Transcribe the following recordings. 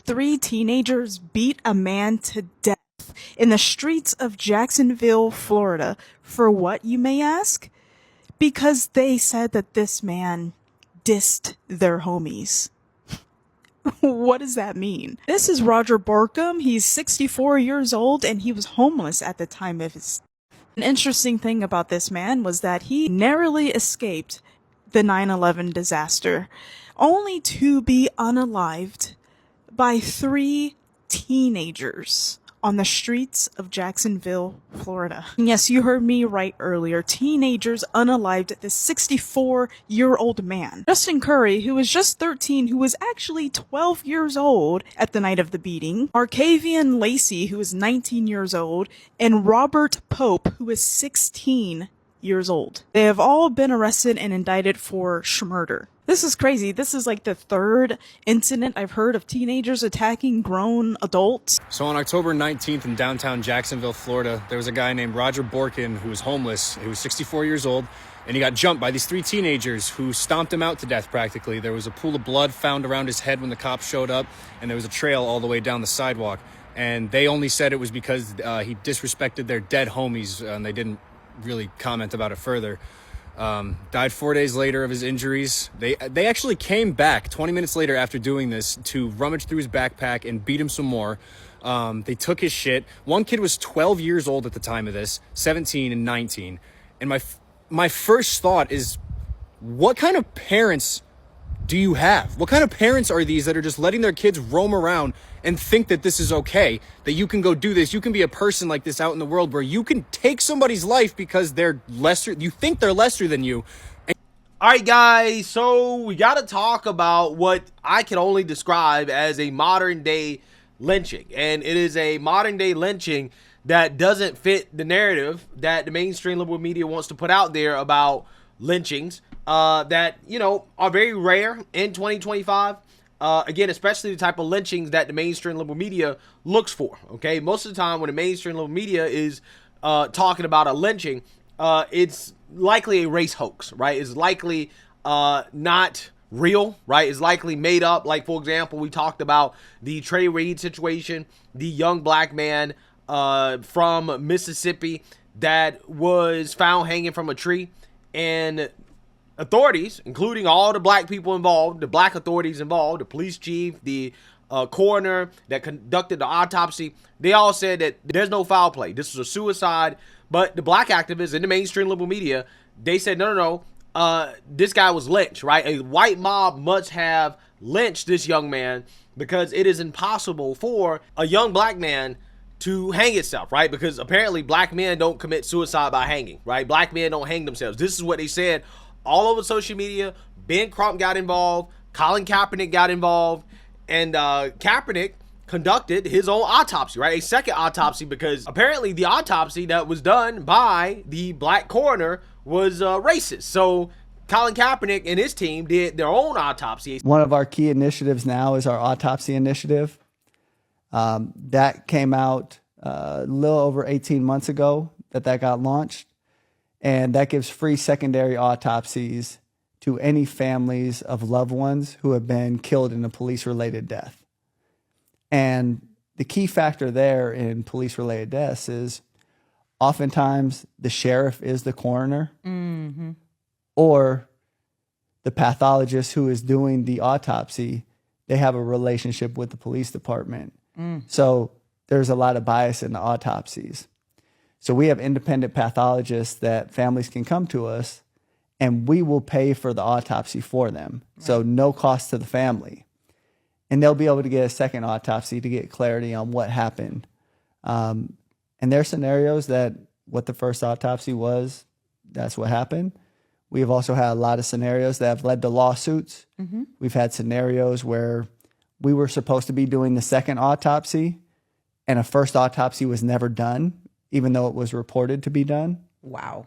3 teenagers beat a man to death in the streets of Jacksonville, Florida. For what, you may ask? Because they said that this man dissed their homies. What does that mean? This is Roger Borkham. He's 64 years old and he was homeless at the time of his. An interesting thing about this man was that he narrowly escaped the 9/11 disaster, only to be unalived by 3 teenagers on the streets of Jacksonville, Florida. Yes, you heard me right earlier. Teenagers unalived this 64-year-old man. Justin Curry, who was just 13, who was actually 12 years old at the night of the beating. Arcavian Lacey, who was 19 years old. And Robert Pope, who was 16 years old. They have all been arrested and indicted for murder. This is crazy. This is like the 3rd incident I've heard of teenagers attacking grown adults. So on October 19th in downtown Jacksonville, Florida, there was a guy named Roger Borkham who was homeless. He was 64 years old, and he got jumped by these 3 teenagers who stomped him out to death practically. There was a pool of blood found around his head when the cops showed up, and there was a trail all the way down the sidewalk. And they only said it was because he disrespected their dead homies, and they didn't really comment about it further. Died 4 days later of his injuries. They actually came back 20 minutes later after doing this to rummage through his backpack and beat him some more. They took his shit. One kid was 12 years old at the time of this, 17 and 19. And my first thought is, what kind of parents do you have? What kind of parents are these that are just letting their kids roam around and think that this is okay, that you can go do this? You can be a person like this out in the world where you can take somebody's life because they're lesser, you think they're lesser than you. All right, guys, so we got to talk about what I can only describe as a modern day lynching. And it is a modern day lynching that doesn't fit the narrative that the mainstream liberal media wants to put out there about lynchings that, you know, are very rare in 2025. Again, especially the type of lynchings that the mainstream liberal media looks for. Okay, most of the time when the mainstream liberal media is talking about a lynching, it's likely a race hoax, right? It's likely not real, right? It's likely made up. Like, for example, we talked about the Trey Reed situation, the young black man from Mississippi that was found hanging from a tree, and authorities, including all the black people involved, the black authorities involved, the police chief, the coroner that conducted the autopsy, they all said that there's no foul play. This was a suicide. But the black activists in the mainstream liberal media, they said, no, this guy was lynched, right? A white mob must have lynched this young man because it is impossible for a young black man to hang itself, right? Because apparently black men don't commit suicide by hanging, right? Black men don't hang themselves. This is what they said all over social media. Ben Crump got involved. Colin Kaepernick got involved. And Kaepernick conducted his own autopsy, right? A second autopsy, because apparently the autopsy that was done by the black coroner was racist. So Colin Kaepernick and his team did their own autopsy. One of our key initiatives now is our autopsy initiative. That came out a little over 18 months ago that got launched. And that gives free secondary autopsies to any families of loved ones who have been killed in a police-related death. And the key factor there in police-related deaths is oftentimes the sheriff is the coroner, or the pathologist who is doing the autopsy, they have a relationship with the police department. So there's a lot of bias in the autopsies. So we have independent pathologists that families can come to us, and we will pay for the autopsy for them. Right. So no cost to the family. And they'll be able to get a second autopsy to get clarity on what happened. And there are scenarios that what the first autopsy was, that's what happened. We have also had a lot of scenarios that have led to lawsuits. We've had scenarios where we were supposed to be doing the second autopsy, and a first autopsy was never done, even though it was reported to be done. Wow.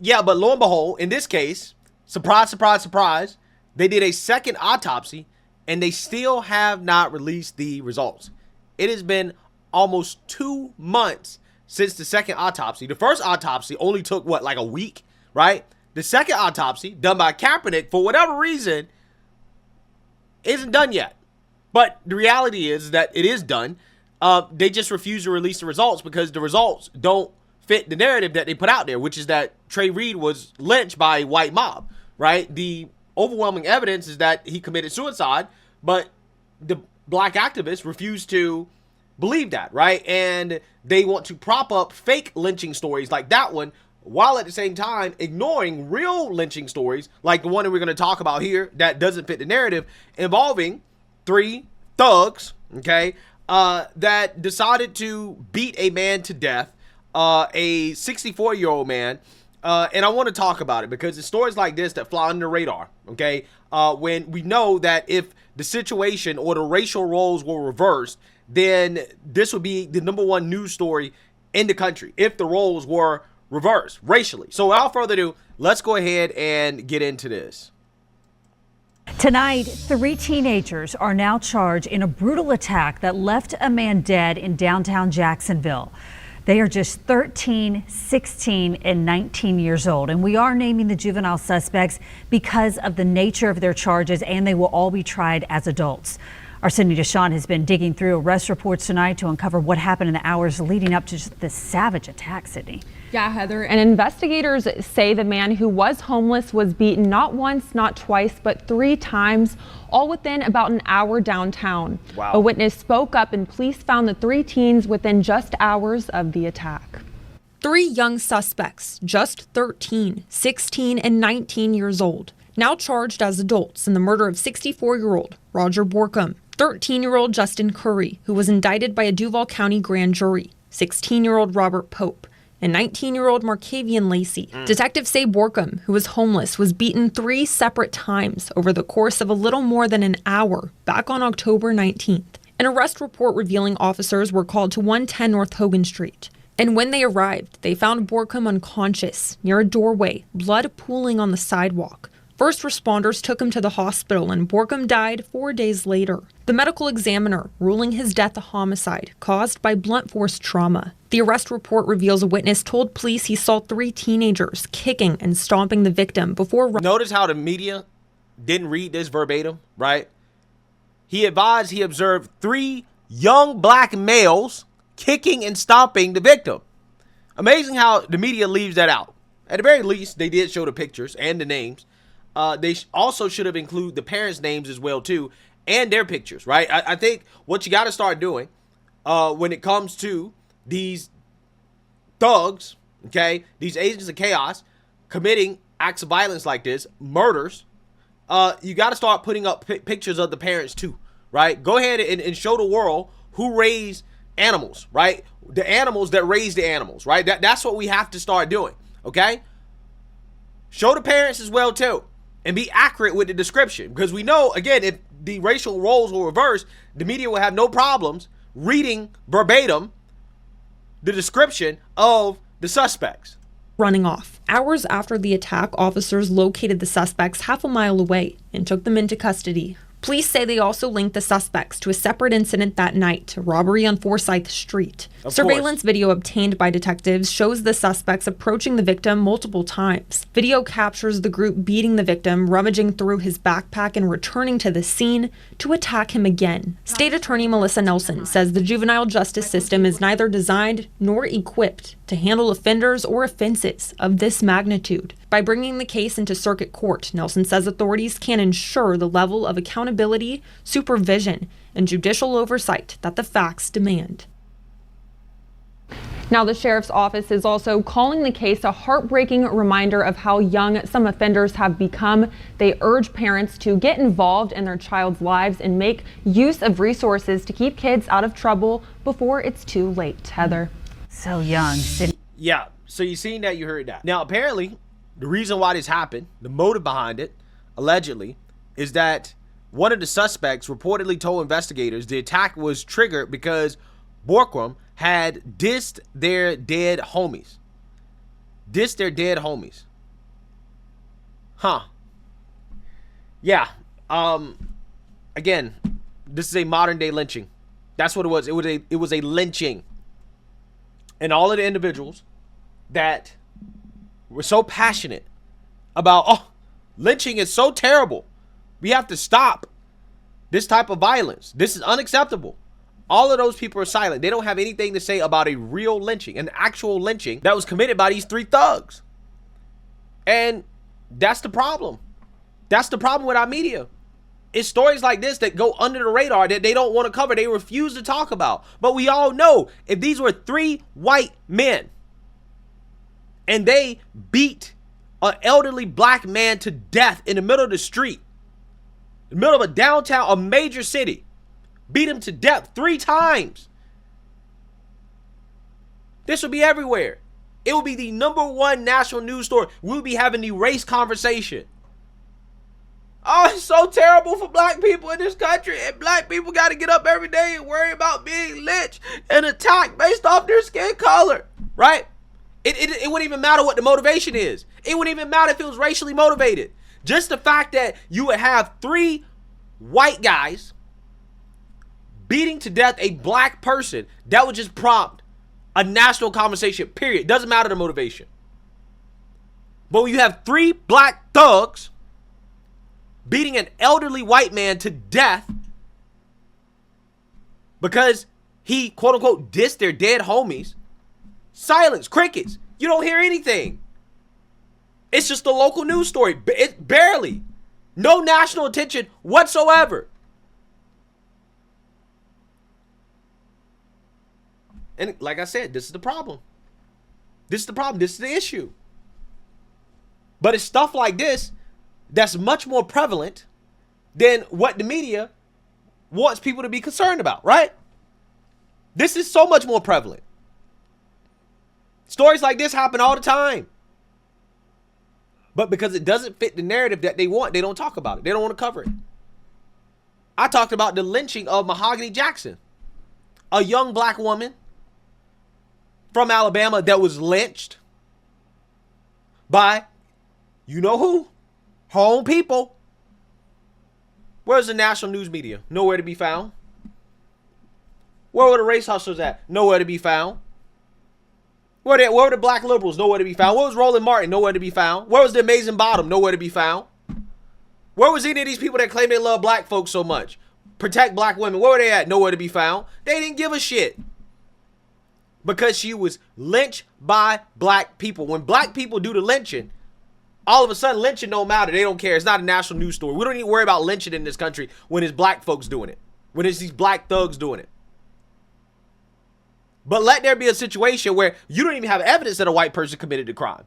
Yeah, but lo and behold, in this case, surprise, surprise, surprise, they did a second autopsy and they still have not released the results. It has been almost 2 months since the second autopsy. The first autopsy only took, what, like a week, right? The second autopsy, done by Kaepernick, for whatever reason, isn't done yet. But the reality is that it is done. They just refuse to release the results because the results don't fit the narrative that they put out there, which is that Trey Reed was lynched by a white mob, right? The overwhelming evidence is that he committed suicide, but the black activists refuse to believe that, right? And they want to prop up fake lynching stories like that one, while at the same time ignoring real lynching stories like the one that we're going to talk about here that doesn't fit the narrative, involving 3 thugs, okay, that decided to beat a man to death, a 64-year-old man. And I want to talk about it because it's stories like this that fly under the radar, okay? When we know that if the situation or the racial roles were reversed, then this would be the #1 news story in the country if the roles were reversed racially. So without further ado, let's go ahead and get into this. Tonight, 3 teenagers are now charged in a brutal attack that left a man dead in downtown Jacksonville. They are just 13, 16, and 19 years old. And we are naming the juvenile suspects because of the nature of their charges, and they will all be tried as adults. Our Cindy Deshawn has been digging through arrest reports tonight to uncover what happened in the hours leading up to just this savage attack, Sydney. Yeah, Heather, and investigators say the man who was homeless was beaten not once, not twice, but 3 times, all within about an hour downtown. Wow. A witness spoke up and police found the 3 teens within just hours of the attack. 3 young suspects, just 13, 16, and 19 years old, now charged as adults in the murder of 64-year-old Roger Borkham, 13-year-old Justin Curry, who was indicted by a Duval County grand jury, 16-year-old Robert Pope, and 19-year-old Markavian Lacey. Detectives say Borkham, who was homeless, was beaten 3 separate times over the course of a little more than an hour back on October 19th. An arrest report revealing officers were called to 110 North Hogan Street. And when they arrived, they found Borkham unconscious near a doorway, blood pooling on the sidewalk. First responders took him to the hospital and Borkham died 4 days later. The medical examiner ruling his death a homicide caused by blunt force trauma. The arrest report reveals a witness told police he saw 3 teenagers kicking and stomping the victim before... Notice how the media didn't read this verbatim, right? He advised he observed 3 young black males kicking and stomping the victim. Amazing how the media leaves that out. At the very least, they did show the pictures and the names. They also should have included the parents' names as well, too, and their pictures, right? I think what you got to start doing when it comes to these thugs, okay, these agents of chaos committing acts of violence like this, murders, you got to start putting up pictures of the parents, too, right? Go ahead and show the world who raised animals, right? The animals that raised the animals, right? That's what we have to start doing, okay? Show the parents as well, too. And be accurate with the description, because we know, again, if the racial roles were reversed, the media will have no problems reading verbatim the description of the suspects. Running off. Hours after the attack, officers located the suspects half a mile away and took them into custody. Police say they also linked the suspects to a separate incident that night, a robbery on Forsyth Street. Surveillance video obtained by detectives shows the suspects approaching the victim multiple times. Video captures the group beating the victim, rummaging through his backpack and returning to the scene to attack him again. State Attorney Melissa Nelson says the juvenile justice system is neither designed nor equipped to handle offenders or offenses of this magnitude. By bringing the case into circuit court, Nelson says authorities can ensure the level of accountability, supervision, and judicial oversight that the facts demand. Now, the sheriff's office is also calling the case a heartbreaking reminder of how young some offenders have become. They urge parents to get involved in their child's lives and make use of resources to keep kids out of trouble before it's too late. Heather. So young. Yeah, so you seen that, you heard that. Now, apparently, the reason why this happened, the motive behind it, allegedly, is that one of the suspects reportedly told investigators the attack was triggered because Borkham had dissed their dead homies. Huh. Yeah. Again, this is a modern day lynching. That's what it was. It was a lynching. And all of the individuals that were so passionate about, oh, lynching is so terrible, we have to stop this type of violence. This is unacceptable. All of those people are silent. They don't have anything to say about a real lynching, an actual lynching that was committed by these 3 thugs. And that's the problem. That's the problem with our media. It's stories like this that go under the radar that they don't want to cover. They refuse to talk about. But we all know if these were 3 white men and they beat an elderly black man to death in the middle of the street, in the middle of a downtown, a major city, beat him to death 3 times, this would be everywhere. It would be the #1 national news story. We'll be having the race conversation. Oh, it's so terrible for black people in this country, and black people got to get up every day and worry about being lynched and attacked based off their skin color, right? It wouldn't even matter what the motivation is. It wouldn't even matter if it was racially motivated. Just the fact that you would have 3 white guys beating to death a black person, that would just prompt a national conversation, period. Doesn't matter the motivation. But when you have 3 black thugs beating an elderly white man to death because he, quote unquote, dissed their dead homies, silence, crickets. You don't hear anything. It's just a local news story. It barely. No national attention whatsoever. And like I said, this is the problem. This is the problem. This is the issue. But it's stuff like this that's much more prevalent than what the media wants people to be concerned about, right? This is so much more prevalent. Stories like this happen all the time. But because it doesn't fit the narrative that they want, they don't talk about it. They don't want to cover it. I talked about the lynching of Mahogany Jackson, a young black woman from Alabama that was lynched by, you know who? Her own people. Where's the national news media? Nowhere to be found. Where were the race hustlers at? Nowhere to be found. Where were the black liberals? Nowhere to be found. Where was Roland Martin? Nowhere to be found. Where was the Amazing Bottom? Nowhere to be found. Where was any of these people that claim they love black folks so much? Protect black women. Where were they at? Nowhere to be found. They didn't give a shit. Because she was lynched by black people. When black people do the lynching, all of a sudden lynching don't matter. They don't care. It's not a national news story. We don't need to worry about lynching in this country when it's black folks doing it. When it's these black thugs doing it. But let there be a situation where you don't even have evidence that a white person committed the crime.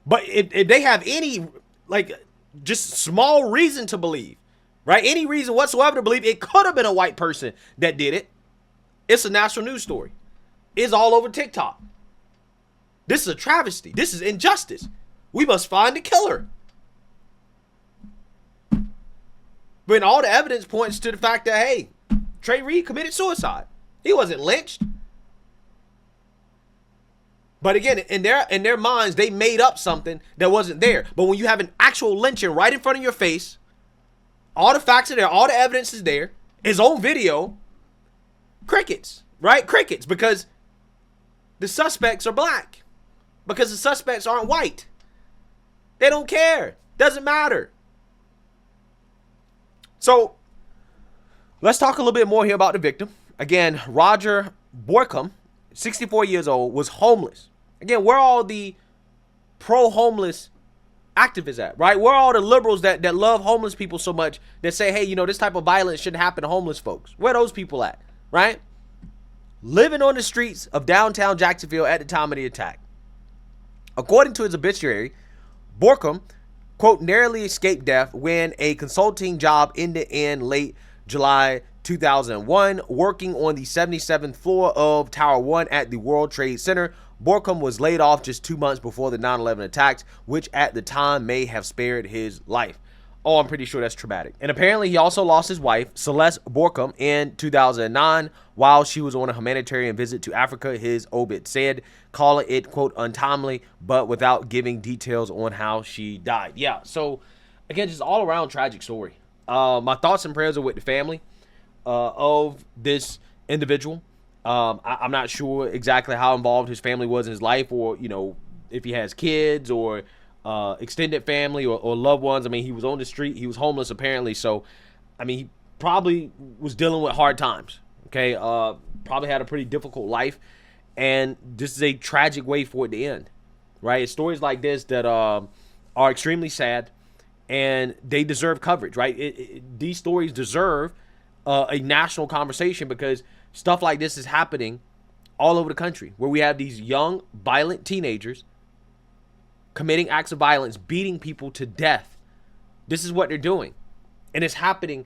But if they have any, like, just small reason to believe, right? Any reason whatsoever to believe it could have been a white person that did it, it's a national news story. It's all over TikTok. This is a travesty. This is injustice. We must find the killer. When all the evidence points to the fact that, hey, Trey Reed committed suicide. He wasn't lynched. But again, in their minds, they made up something that wasn't there. But when you have an actual lynching right in front of your face, all the facts are there, all the evidence is there, his own video, crickets, right? Crickets, because the suspects are black. Because the suspects aren't white. They don't care. Doesn't matter. So, let's talk a little bit more here about the victim. Again, Roger Borkum, 64 years old, was homeless. Again, where are all the pro-homeless activists at, right? Where are all the liberals that love homeless people so much that say, hey, you know, this type of violence shouldn't happen to homeless folks? Where are those people at, right? Living on the streets of downtown Jacksonville at the time of the attack. According to his obituary, Borkum, quote, narrowly escaped death when a consulting job ended in late July 2001, working on the 77th floor of Tower 1 at the World Trade Center. Borkum was laid off just 2 months before the 9/11 attacks, which at the time may have spared his life. Oh, I'm pretty sure that's traumatic. And apparently he also lost his wife, Celeste Borkum, in 2009 while she was on a humanitarian visit to Africa. His obit said, calling it, quote, untimely, but without giving details on how she died. Yeah, so again, just all around tragic story. My thoughts and prayers are with the family of this individual. I'm not sure exactly how involved his family was in his life, or, you know, if he has kids or extended family or loved ones. I mean, he was on the street. He was homeless, apparently. So I mean, he probably was dealing with hard times. Okay, probably had a pretty difficult life, and this is a tragic way for it to end, right? It's stories like this that are extremely sad, and they deserve coverage, right? These stories deserve a national conversation, because stuff like this is happening all over the country, where we have these young, violent teenagers committing acts of violence, beating people to death. This is what they're doing, and it's happening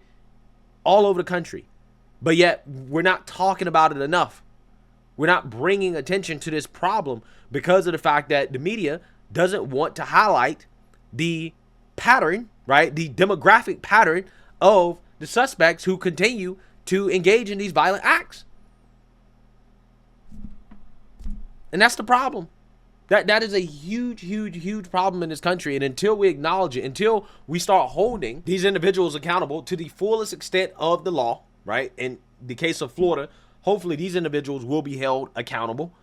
all over the country. But yet, we're not talking about it enough. We're not bringing attention to this problem because of the fact that the media doesn't want to highlight the pattern, right? The demographic pattern of the suspects who continue to engage in these violent acts. And that's the problem. That is a huge problem in this country. And until we acknowledge it, until we start holding these individuals accountable to the fullest extent of the law, right? In the case of Florida, hopefully these individuals will be held accountable,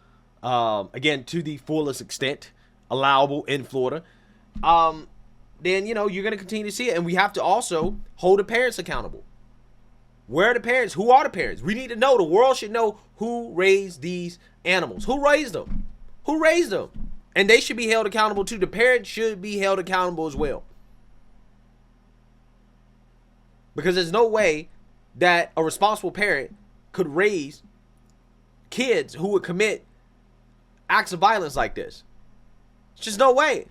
again, to the fullest extent allowable in Florida. Then, you know, you're going to continue to see it. And we have to also hold the parents accountable. Where are the parents? Who are the parents? We need to know. The world should know who raised these animals. Who raised them? Who raised them? And they should be held accountable too. The parents should be held accountable as well. Because there's no way that a responsible parent could raise kids who would commit acts of violence like this. It's just no way.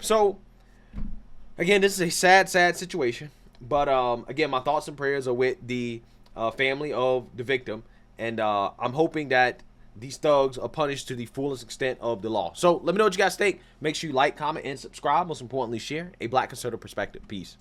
So, again, this is a sad situation. But, again, my thoughts and prayers are with the family of the victim. And I'm hoping that these thugs are punished to the fullest extent of the law. So let me know what you guys think. Make sure you like, comment, and subscribe. Most importantly, share a Black conservative perspective. Peace.